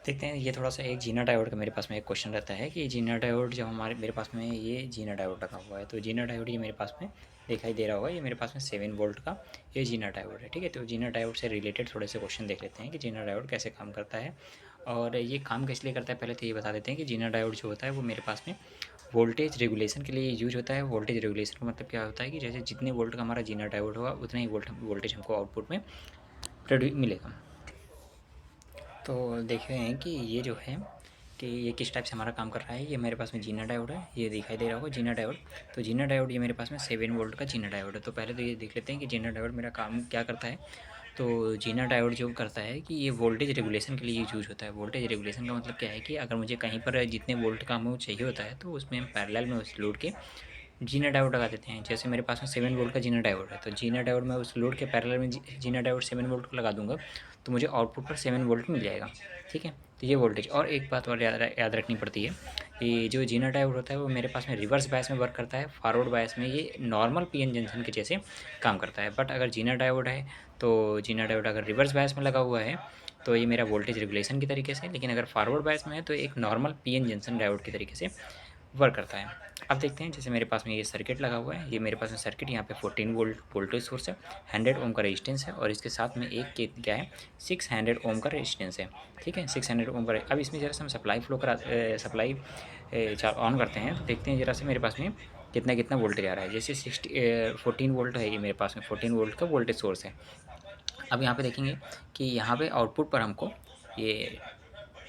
देखते हैं ये थोड़ा सा एक जीना डायोड का मेरे पास में एक क्वेश्चन रहता है कि जीना डायोड जब हमारे मेरे पास में ये जीना डायोड लगा हुआ है, तो जीना डायोड ये मेरे पास में दिखाई दे रहा होगा, ये मेरे पास में 7 वोल्ट का ये जीना डायोड है। ठीक है, तो जीना डायोड से रिलेटेड थोड़े से क्वेश्चन देख लेते हैं कि जीना डायोड कैसे काम करता है और ये काम किस लिए करता है। पहले तो ये बता देते हैं कि जीना डायोड जो होता है वो मेरे पास में वोल्टेज रेगुलेशन के लिए यूज होता है। वोल्टेज रेगुलेशन का मतलब क्या होता है कि जैसे जितने वोल्ट का हमारा जीना डायोड होगा उतना ही वोल्टेज हमको आउटपुट में प्रोड्यूस मिलेगा। तो देख रहे हैं कि ये जो है कि ये किस टाइप से हमारा काम कर रहा है। ये मेरे पास में जीना डायोड है, ये दिखाई दे रहा होगा जीना डायोड। तो जीना डायोड ये मेरे पास में 7 वोल्ट का जीना डायोड है। तो पहले तो ये देख लेते हैं कि जीना डायोड मेरा काम क्या करता है। तो जीना डायोड जो करता है कि ये वोल्टेज रेगुलेशन के लिए यूज होता है। वोल्टेज रेगुलेशन का मतलब क्या है कि अगर मुझे कहीं पर जितने वोल्ट का हमें चाहिए होता है तो उसमें हम पैरेलल में उस लोड के जीना डायोड लगा देते हैं। जैसे मेरे पास में 7 वोल्ट का जीना डायोड है, तो जीना डायोड मैं उस लोड के पैरेलल में जीना डायोड 7 वोल्ट का लगा दूंगा, तो मुझे आउटपुट पर 7 वोल्ट मिल जाएगा। ठीक है, तो ये वोल्टेज। और एक बात और याद रखनी पड़ती है, ये जो जीना डायोड होता है वो मेरे पास में रिवर्स बायस में वर्क करता है। फॉरवर्ड बायस में ये नॉर्मल पीएन जंक्शन के जैसे काम करता है। बट अगर जीना डायोड है, तो जीना डायोड अगर रिवर्स बायस में लगा हुआ है तो ये मेरा वोल्टेज रेगुलेशन की तरीके से, लेकिन अगर फॉरवर्ड बायस में है तो एक नॉर्मल पीएन जंक्शन डायोड की तरीके से वर्क करता है। अब देखते हैं, जैसे मेरे पास में ये सर्किट लगा हुआ है, ये मेरे पास में सर्किट यहाँ पे 14 वोल्ट वोल्टेज सोर्स है, 100 ओम का रेजिस्टेंस है और इसके साथ में एक क्या है 600 ओम का रेजिस्टेंस है। ठीक है, 600 ओम का। अब इसमें ज़रा से हम सप्लाई फ्लो करा सप्लाई ऑन करते हैं तो देखते हैं ज़रा से मेरे पास में कितना कितना वोल्टेज आ रहा है। जैसे 14 वोल्ट है, ये मेरे पास में 14 वोल्ट का वोल्टेज सोर्स है। अब यहाँ पे देखेंगे कि यहाँ पे आउटपुट पर हमको ये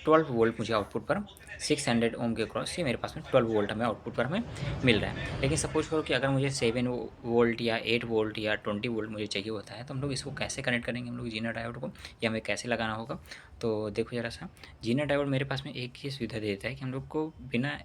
12 वोल्ट मुझे आउटपुट पर 600 ओम के क्रॉस से मेरे पास में 12 वोल्ट हमें आउटपुट पर हमें मिल रहा है। लेकिन सपोज करो कि अगर मुझे 7 वोल्ट या 8 वोल्ट या 20 वोल्ट मुझे चाहिए होता है, तो हम लोग इसको कैसे कनेक्ट करेंगे, हम लोग जीना डायोड को, या हमें कैसे लगाना होगा। तो देखो ज़रा सा, जीना डायोड मेरे पास में एक ही सुविधा देता है कि हम लोग को बिना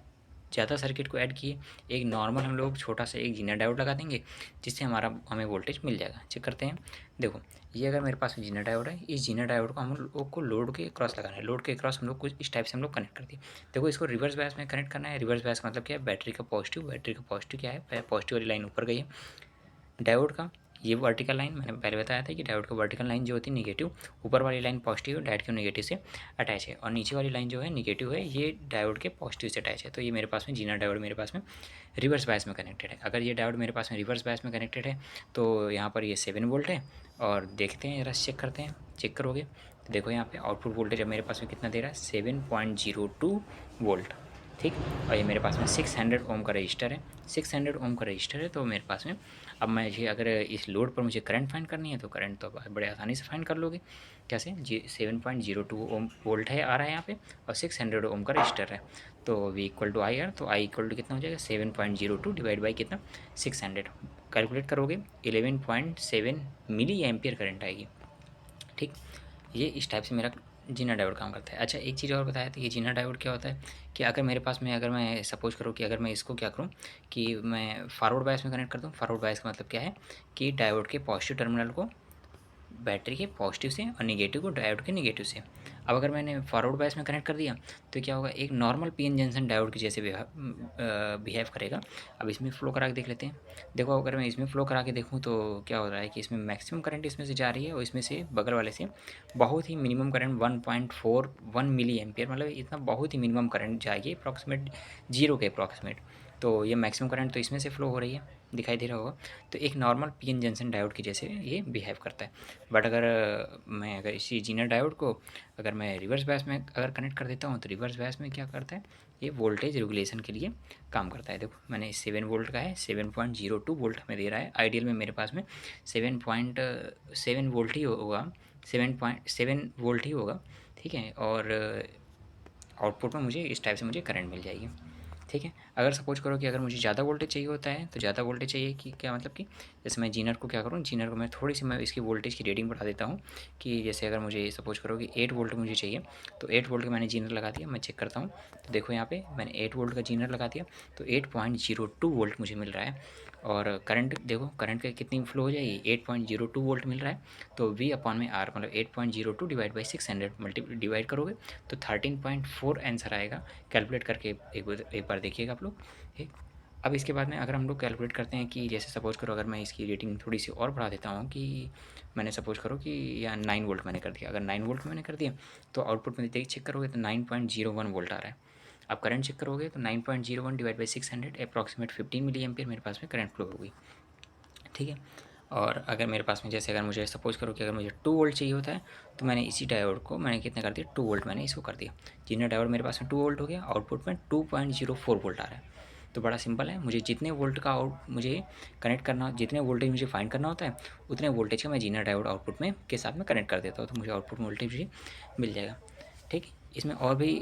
ज़्यादा सर्किट को ऐड किए एक नॉर्मल हम लोग छोटा सा एक जीना डायोड लगा देंगे, जिससे हमें वोल्टेज मिल जाएगा। चेक करते हैं। देखो, ये अगर मेरे पास में जीना डायोड है, इस जीना डायोड को हम लोग को लोड के क्रॉस लगाना है। लोड के क्रॉस हम लोग कुछ इस टाइप से हम लोग कनेक्ट करते हैं। देखो, इसको रिवर्स बायस में कनेक्ट करना है। रिवर्स बायस का मतलब क्या है, बैटरी का पॉजिटिव क्या है, पॉजिटिव वाली लाइन ऊपर गई है डायोड का। ये वर्टिकल लाइन मैंने पहले बताया था कि डायोड का वर्टिकल लाइन जो होती है निगेटिव, ऊपर वाली लाइन पॉजिटिव है, डायोड के नेगेटिव से अटैच है, और नीचे वाली लाइन जो है निगेटिव है, ये डायोड के पॉजिटिव से अटैच है। तो ये मेरे पास में जीना डायोड मेरे पास में रिवर्स बायस में कनेक्टेड है। अगर ये डायोड मेरे पास में रिवर्स बायस में कनेक्टेड है तो यहाँ पर ये 7 वोल्ट है। और देखते हैं, जरा चेक करते हैं। चेक करोगे तो देखो यहाँ पे आउटपुट वोल्टेज अब मेरे पास में कितना दे रहा है, 7.02 वोल्ट। ठीक, और ये मेरे पास में 600 ओम का रजिस्टर है। 600 ओम का रजिस्टर है, तो मेरे पास में अब मुझे अगर इस लोड पर मुझे करंट फाइंड करनी है तो करंट तो आप बड़े आसानी से फाइंड कर लोगे। कैसे, जी 7.02 ओम वोल्ट है आ रहा है यहाँ पे, और 600 ओम का रजिस्टर है। तो V equal to I R, तो I इक्वल टू कितना हो जाएगा, 7.02 डिवाइड बाई कितना, 600। कैलकुलेट करोगे 11.7 मिली एम्पियर करंट आएगी। ठीक, ये इस टाइप से मेरा जीना डायोड काम करता है। अच्छा, एक चीज़ और बताया था, ये जीना डायोड क्या होता है कि अगर मेरे पास में, अगर मैं सपोज करूँ कि अगर मैं इसको क्या करूँ कि मैं फॉरवर्ड बायस में कनेक्ट कर दूँ। फॉरवर्ड बायस का मतलब क्या है कि डायोड के पॉजिटिव टर्मिनल को बैटरी के पॉजिटिव से और निगेटिव को डायोड के निगेटिव से। अब अगर मैंने फॉरवर्ड बायस में कनेक्ट कर दिया तो क्या होगा, एक नॉर्मल पीएन जंक्शन डायोड के जैसे बिहेव करेगा। अब इसमें फ़्लो करा के देख लेते हैं। देखो, अगर मैं इसमें फ़्लो करा के देखूँ तो क्या हो रहा है कि इसमें मैक्सिमम करंट इसमें से जा रही है, और इसमें से बगल वाले से बहुत ही मिनिमम करंट 1.41 मिली एम्पियर, मतलब इतना बहुत ही मिनिमम करंट जाएगी, अप्रॉक्सीमेट जीरो के अप्रॉक्सीमेट। तो ये मैक्सिमम करंट तो इसमें से फ़्लो हो रही है, दिखाई दे रहा होगा। तो एक नॉर्मल पीएन जंक्शन डायोड के जैसे ये बिहेव करता है। बट अगर मैं अगर इसी जीना डायोड को अगर मैं रिवर्स बायस में अगर कनेक्ट कर देता हूँ तो रिवर्स बायस में क्या करता है, ये वोल्टेज रेगुलेशन के लिए काम करता है। देखो, मैंने 7 वोल्ट का है, 7.02 वोल्ट हमें दे रहा है। आइडियल में मेरे पास में 7.7 वोल्ट ही होगा, 7.7 वोल्ट ही होगा। ठीक है, और आउटपुट में मुझे इस टाइप से मुझे करंट मिल जाएगी। ठीक है, अगर सपोज करो कि अगर मुझे ज़्यादा वोल्टेज चाहिए होता है, तो ज़्यादा वोल्टेज चाहिए कि क्या मतलब कि जैसे मैं जीनर को क्या करूँ, जीनर को मैं थोड़ी सी मैं इसकी वोल्टेज की रेटिंग बढ़ा देता हूँ। कि जैसे अगर मुझे सपोज करो कि 8 वोल्ट मुझे चाहिए, तो 8 वोल्ट का मैंने जीनर लगा दिया। मैं चेक करता हूँ तो देखो यहाँ पे मैंने 8 वोल्ट का जीनर लगा दिया, तो 8.02 वोल्ट मुझे मिल रहा है। और करंट देखो, करंट का कितनी फ्लो हो जाएगी, 8.02 वोल्ट मिल रहा है। तो V अपॉन में R, मतलब 8.02 डिवाइड बाई 600 डिवाइड करोगे तो 13.4 आंसर आएगा। कैलकुलेट करके एक बार देखिएगा आप लोग। ठीक, अब इसके बाद में अगर हम लोग कैलकुलेट करते हैं कि जैसे सपोज़ करो अगर मैं इसकी रेटिंग थोड़ी सी और बढ़ा देता हूँ कि मैंने सपोज़ करो कि या 9 वोल्ट मैंने कर दिया, अगर 9 वोल्ट मैंने कर दिया तो आउटपुट में देखिए चेक करोगे तो 9.01 वोल्ट आ रहा है। अब करंट चेक करोगे तो 9.01 divide by 600 approximate 15 milliampere मेरे पास में करंट फ्लो होगी, ठीक है। और अगर मेरे पास में जैसे अगर मुझे सपोज़ करो कि अगर मुझे 2 वोल्ट चाहिए होता है तो मैंने इसी डायोड को मैंने कितना कर दिया 2 वोल्ट मैंने इसको कर दिया। जितना डायोड मेरे पास में 2 वोल्ट हो गया, आउटपुट में 2.04 वोल्ट आ रहा है। तो बड़ा सिंपल है, मुझे जितने वोल्ट का आउट मुझे कनेक्ट करना, जितने वोल्टेज मुझे फाइंड करना होता है उतने वोल्टेज का मैं जीना डायोड आउटपुट में के साथ में कनेक्ट कर देता हूँ, तो मुझे आउटपुट वोल्टेज भी मिल जाएगा, ठीक। इसमें और भी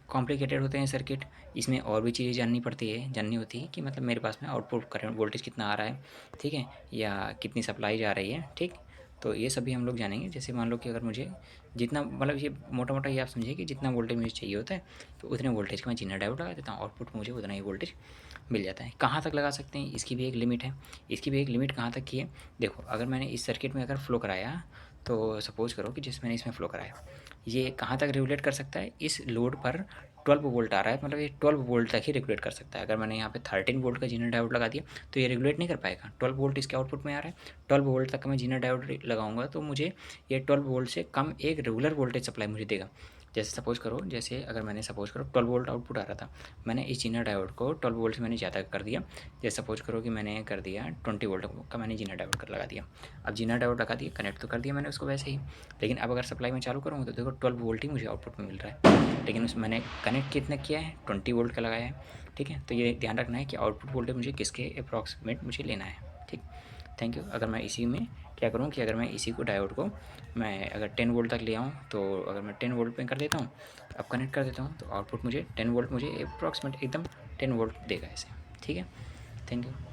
कॉम्प्लिकेटेड होते हैं सर्किट, इसमें और भी चीज़ें जाननी होती है कि मतलब मेरे पास में आउटपुट करंट वोल्टेज कितना आ रहा है, ठीक है, या कितनी सप्लाई जा रही है, ठीक। तो ये सभी हम लोग जानेंगे। जैसे मान लो कि अगर मुझे जितना मतलब ये मोटा मोटा ये आप समझिए कि जितना वोल्टेज मुझे चाहिए होता है तो उतने वोल्टेज का मैं जीना डायोड लगा देता हूँ, आउटपुट में मुझे उतना ही वोल्टेज मिल जाता है। कहाँ तक लगा सकते हैं, इसकी भी एक लिमिट है। इसकी भी एक लिमिट कहाँ तक की है, देखो अगर मैंने इस सर्किट में अगर फ्लो कराया तो सपोज़ करो कि जिस मैंने इसमें फ्लो कराया ये कहाँ तक रेगुलेट कर सकता है, इस लोड पर 12 वोल्ट आ रहा है, मतलब ये 12 वोल्ट तक ही रेगुलेट कर सकता है। अगर मैंने यहाँ पे 13 वोल्ट का जीना डायोड लगा दिया तो ये रेगुलेट नहीं कर पाएगा। 12 वोल्ट इसके आउटपुट में आ रहा है, 12 वोल्ट तक का मैं जीना डायोड लगाऊंगा तो मुझे ये 12 वोल्ट से कम एक रेगुलर वोल्टेज सप्लाई मुझे देगा। जैसे सपोज़ करो, जैसे अगर मैंने सपोज़ करो 12 वोल्ट आउटपुट आ रहा था, मैंने इस जीना डायोड को 12 वोल्ट से मैंने ज़्यादा कर दिया। जैसे सपोज़ करो कि मैंने कर दिया 20 वोल्ट का मैंने जीना डायोड कर लगा दिया। अब जीना डायोड लगा दिया, कनेक्ट तो कर दिया मैंने उसको वैसे ही, लेकिन अब अगर सप्लाई में चालू करूँगा तो देखो 12 वोल्ट ही मुझे आउटपुट में मिल रहा है, लेकिन उस मैंने कनेक्ट कितना किया है 20 वोल्ट का लगाया है, ठीक है। तो ये ध्यान रखना है कि आउटपुट वोल्टेज मुझे किसके अप्रॉक्सीमेट मुझे लेना है, ठीक। Thank you. अगर मैं इसी में क्या करूँ कि अगर मैं इसी को डायोड को मैं अगर 10 वोल्ट तक ले आऊँ तो अगर मैं 10 वोल्ट पे कर देता हूँ, अब कनेक्ट कर देता हूँ तो आउटपुट मुझे 10 वोल्ट मुझे अप्रॉक्सीमेट एकदम 10 वोल्ट देगा ऐसे, ठीक है। Thank you.